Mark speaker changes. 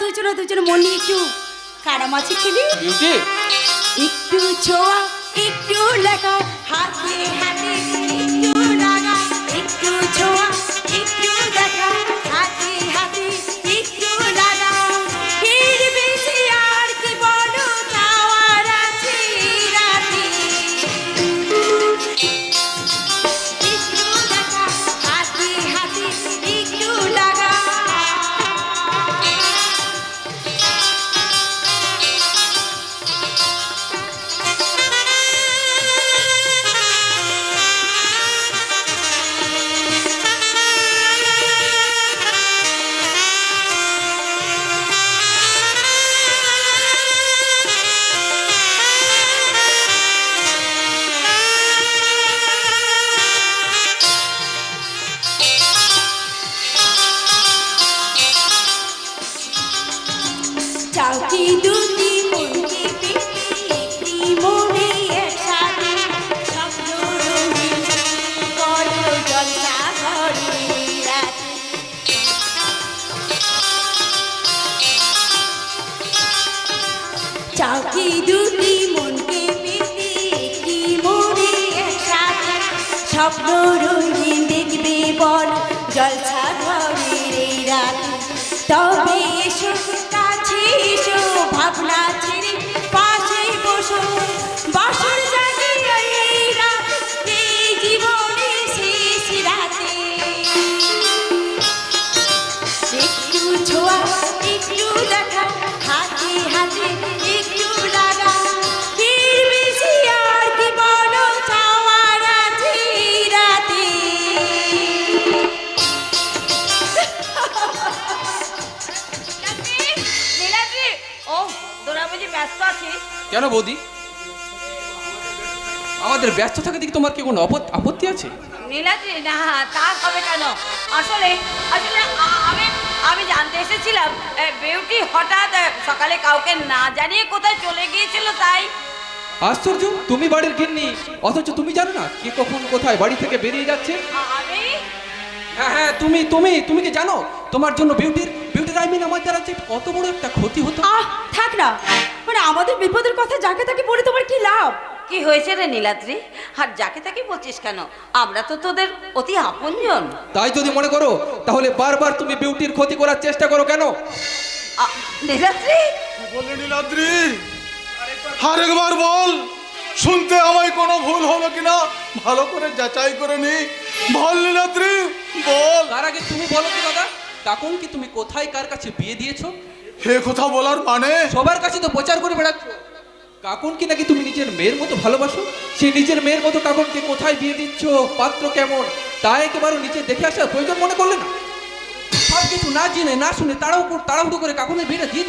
Speaker 1: দুজনে মন নিয়ে একটু কারামাছি খেলি।
Speaker 2: বিউটি
Speaker 1: একটু ছোঁয়া একটু লেখা হাতে হাতে একটু লাগা, একটু ছোঁয়া একটু দেখা হাতে হাতে একটু লাগা। এর বেশি আর কি বলো চাওয়ার আছে রাতে। একটু দেখা হাতে হাতে একটু লাগা। চাও কি দুটি মনকে পেতে একটি মনে একসাথে স্বপ্ন রঙিন করো জলসা ঘরে রাতে। চাও কি দুটি মনকে পেতে একটি মনে একসাথে স্বপ্ন রঙিন দেখবে বল জলসা ঘরের এই রাতে। তবে এসো কাছে এসো ভাবনা ছেড়ে পাশে বসো বাসর জাগে এই রাত এই জীবনে শেষ রাতে। একটু ছোঁয়া একটু দেখা হাতে হাতে একটু লাগা। এর বেশি আর কি বলো চাওয়ার আছে রাতে।
Speaker 3: নীলাদ্রি, ও তোরা বুঝি ব্যস্ত আছিস?
Speaker 2: কেন বৌদি, আমাদের ব্যস্ত থাকে দিকে তোমার কি কোনো আপত্তি আছে?
Speaker 3: নীলাদ্রি, না তা হবে কেন? আসলে আসলে আমি আমি জানতে এসেছিলাম বিউটি হঠাৎ সকালে কাউকে না জানিয়ে কোথায় চলে গিয়েছিল, তাই।
Speaker 2: আশ্চর্য, তুমি বাড়ির গিন্নি অথচ তুমি জানো না কে কখন কোথায় বাড়ি থেকে বেরিয়ে যাচ্ছে?
Speaker 3: আমি
Speaker 2: হ্যাঁ হ্যাঁ, তুমি তুমি তুমি কি জানো তোমার জন্য বিউটির আই মিন আমার দ্বারা যে কত বড় একটা ক্ষতি হতো?
Speaker 1: থাক না, মানে আমাদের বিপদের কথা যাকে তাকে বলে তোমার কি লাভ?
Speaker 3: কি হয়েছে রে নীলাদ্রি? আর যাকে তাকে বলছিস কেন? আমরা তো তোদের অতি আপনজন।
Speaker 2: তাই যদি মনে করো তাহলে বারবার তুমি বিউটির ক্ষতি করার চেষ্টা করো কেন?
Speaker 3: নীলাদ্রি,
Speaker 4: বলে নীলাদ্রি, আরেকবার বল, শুনতে আমায় কোনো ভুল হলো কিনা ভালো করে যাচাই করে নি। বল নীলাদ্রি, বল।
Speaker 2: তার আগে তুমি বলো তো দাদা, তখন কি তুমি কোথায় কার কাছে বিয়ে দিয়েছো?
Speaker 4: হে কথা বলার মানে?
Speaker 2: সবার কাছে তো প্রচার করে বেড়াচ্ছ কাকুন কি নাকি তুমি নিজের মেয়ের মতো ভালোবাসো। সেই নিজের মেয়ের মতো কাকুনকে কোথায় বিয়ে দিচ্ছ, পাত্র কেমন, তা একেবারে নিচে দেখে আসার প্রয়োজন মনে করলে না? সব কিছু না জেনে না শুনে তাড়াহুড়ো করে কাকুনের বিয়েটা দিয়ে দিলে।